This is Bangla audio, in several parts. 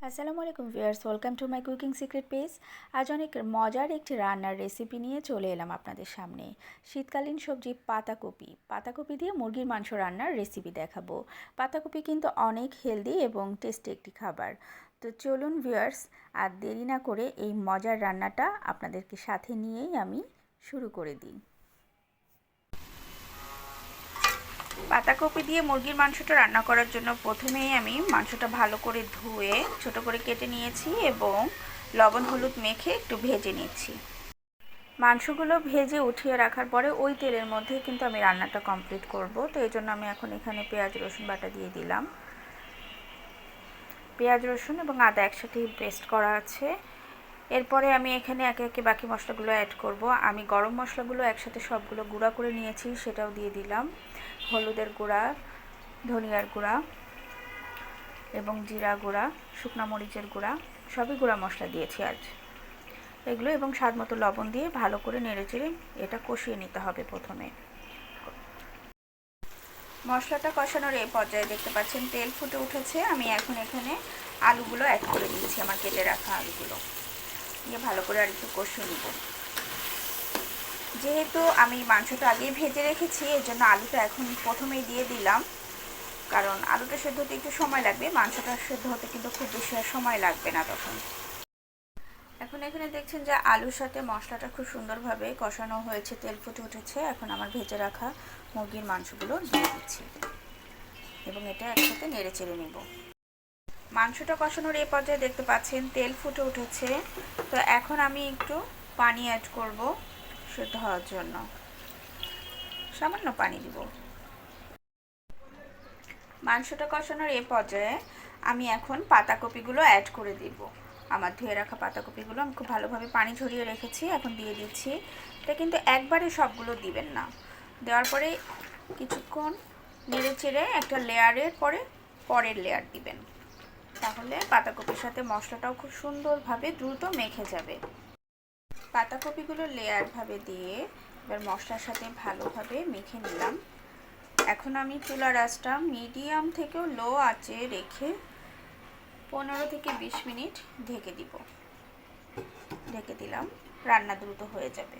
আসসালামু আলাইকুম viewers, welcome to my cooking secret page. আজ অনেক মজার একটি রান্নার রেসিপি নিয়ে চলে এলাম আপনাদের সামনে। শীতকালীন সবজি পাতাকপি দিয়ে মুরগির মাংস রান্নার রেসিপি দেখাবো। পাতাকপি কিন্তু অনেক হেলদি এবং টেস্টি একটি খাবার। তো চলুন ভিউয়ার্স, আর দেরি না করে এই মজার রান্নাটা আপনাদেরকে সাথে নিয়েই আমি শুরু করে দিই। পাতাকপি দিয়ে মুরগির মাংসটা রান্না করার জন্য প্রথমেই আমি মাংসটা ভালো করে ধুয়ে ছোট করে কেটে নিয়েছি এবং লবণ হলুদ মেখে একটু ভেজে নিচ্ছি। মাংসগুলো ভেজে উঠিয়ে রাখার পরে ওই তেলের মধ্যে কিন্তু আমি রান্নাটা কমপ্লিট করব। তো এই জন্য আমি এখন এখানে পেঁয়াজ রসুন বাটা দিয়ে দিলাম। পেঁয়াজ রসুন এবং আদা একসাথে পেস্ট করা আছে। এরপরে আমি এখানে একে একে বাকি মশলাগুলো অ্যাড করব। আমি গরম মশলাগুলো একসাথে সবগুলো গুঁড়া করে নিয়েছি, সেটাও দিয়ে দিলাম। হলুদের গুঁড়া, ধনিয়ার গুঁড়া এবং জিরা গুঁড়া, শুকনো মরিচের গুঁড়া, সবই গুঁড়া মশলা দিয়েছি আজ এগুলো, এবং স্বাদ মতো লবণ দিয়ে ভালো করে নেড়েচেড়ে এটা কষিয়ে নিতে হবে। প্রথমে মশলাটা কষানোর এই পর্যায়ে দেখতে পাচ্ছেন তেল ফুটে উঠেছে। আমি এখন এখানে আলুগুলো অ্যাড করে দিচ্ছি, আমার কেটে রাখা আলুগুলো দিয়ে ভালো করে আর একটু কষিয়ে নিব। যেহেতু আমি মাংসটা আগেই ভেজে রেখেছি, এর জন্য আলুটা এখন প্রথমেই দিয়ে দিলাম, কারণ আলুটা সেদ্ধ হতে একটু সময় লাগবে। মাংসটা সেদ্ধ হতে কিন্তু খুব বেশি আর সময় লাগবে না তখন। এখন এখানে দেখছেন যে আলুর সাথে মশলাটা খুব সুন্দরভাবে কষানো হয়েছে, তেল ফুটে উঠেছে। এখন আমার ভেজে রাখা মুরগির মাংসগুলো দিয়ে দিচ্ছি এবং এটা একসাথে নেড়ে চেড়ে নেব। মাংসটা কষানোর এই পর্যায়ে দেখতে পাচ্ছেন তেল ফুটে উঠেছে। তো এখন আমি একটু পানি অ্যাড করব সেদ্ধ হওয়ার জন্য, সামান্য পানি দিব। মাংসটা কষানোর এই পর্যায়ে আমি এখন পাতাকপিগুলো অ্যাড করে দিব। আমার ধুয়ে রাখা পাতাকপিগুলো আমি খুব ভালোভাবে পানি ঝরিয়ে রেখেছি, এখন দিয়ে দিচ্ছি। এটা কিন্তু একবারে সবগুলো দিবেন না, দেওয়ার পরে কিছুক্ষণ নেড়ে চেড়ে একটা লেয়ারের পরে পরের লেয়ার দিবেন, তাহলে পাতাকপির সাথে মশলাটাও খুব সুন্দরভাবে দ্রুত মেখে যাবে। পাতাকপিগুলো লেয়ারভাবে দিয়ে এবার মশলার সাথে ভালোভাবে মেখে নিলাম। এখন আমি চুলার আঁচটা মিডিয়াম থেকেও লো আঁচে রেখে 15 থেকে 20 মিনিট ঢেকে দিব। ঢেকে দিলাম, রান্না দ্রুত হয়ে যাবে।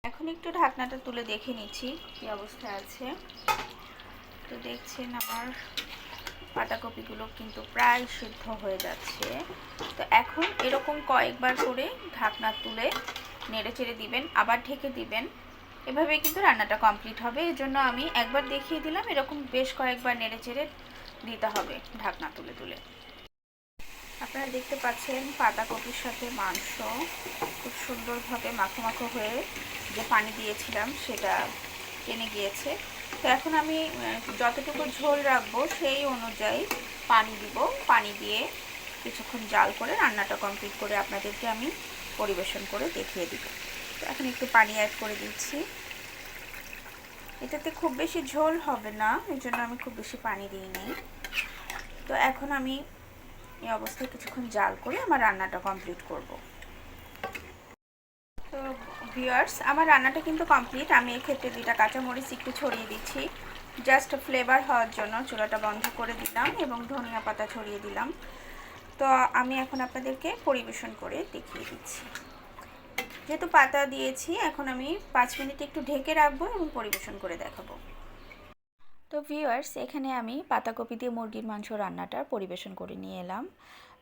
এখন একটু ঢাকনাটা তুলে দেখে নিচ্ছি কি অবস্থায় আছে। তো দেখছেন আমার পাতাকপিগুলো কিন্তু প্রায় সিদ্ধ হয়ে যাচ্ছে। তো এখন এরকম কয়েকবার করে ঢাকনা তুলে নেড়ে চেড়ে দিবেন, আবার ঢেকে দিবেন। এভাবেই কিন্তু রান্নাটা কমপ্লিট হবে। এর জন্য আমি একবার দেখিয়ে দিলাম, এরকম বেশ কয়েকবার নেড়ে চেড়ে দিতে হবে ঢাকনা তুলে তুলে। আপনারা দেখতে পাচ্ছেন পাতাকপির সাথে মাংস খুব সুন্দরভাবে মাখো মাখো হয়ে যে পানি দিয়েছিলাম সেটা টেনে গিয়েছে। তো এখন আমি যতটুকু ঝোল রাখবো সেই অনুযায়ী পানি দিব। পানি দিয়ে কিছুক্ষণ জাল করে রান্নাটা কমপ্লিট করে আপনাদেরকে আমি পরিবেশন করে দেখিয়ে দিব। তো এখন একটু পানি অ্যাড করে দিচ্ছি। এটাতে খুব বেশি ঝোল হবে না, এই জন্য আমি খুব বেশি পানি দিইনি। তো এখন আমি এই অবস্থায় কিছুক্ষণ জাল করে আমার রান্নাটা কমপ্লিট করব। তো ভিউয়ার্স, আমার রান্নাটা কিন্তু কমপ্লিট। আমি এক্ষেত্রে 2টা কাঁচামরিচ একটু ছড়িয়ে দিচ্ছি, জাস্ট ফ্লেভার হওয়ার জন্য। চুলাটা বন্ধ করে দিলাম এবং ধনিয়া পাতা ছড়িয়ে দিলাম। তো আমি এখন আপনাদেরকে পরিবেশন করে দেখিয়ে দিচ্ছি। যেহেতু পাতা দিয়েছি, এখন আমি 5 মিনিট একটু ঢেকে রাখবো এবং পরিবেশন করে দেখাবো। তো ভিউয়ার্স, এখানে আমি পাতাকপি দিয়ে মুরগির মাংস রান্নাটা পরিবেশন করে নিয়ে এলাম।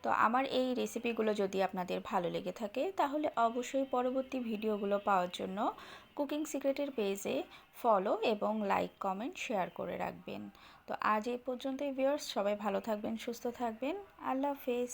তো আমার এই রেসিপিগুলো যদি আপনাদের ভালো লেগে থাকে, তাহলে অবশ্যই পরবর্তী ভিডিওগুলো পাওয়ার জন্য কুকিং সিক্রেটের পেজে ফলো এবং লাইক কমেন্ট শেয়ার করে রাখবেন। তো আজ এই পর্যন্তই ভিউয়ার্স, সবাই ভালো থাকবেন, সুস্থ থাকবেন। আল্লাহ হাফেজ।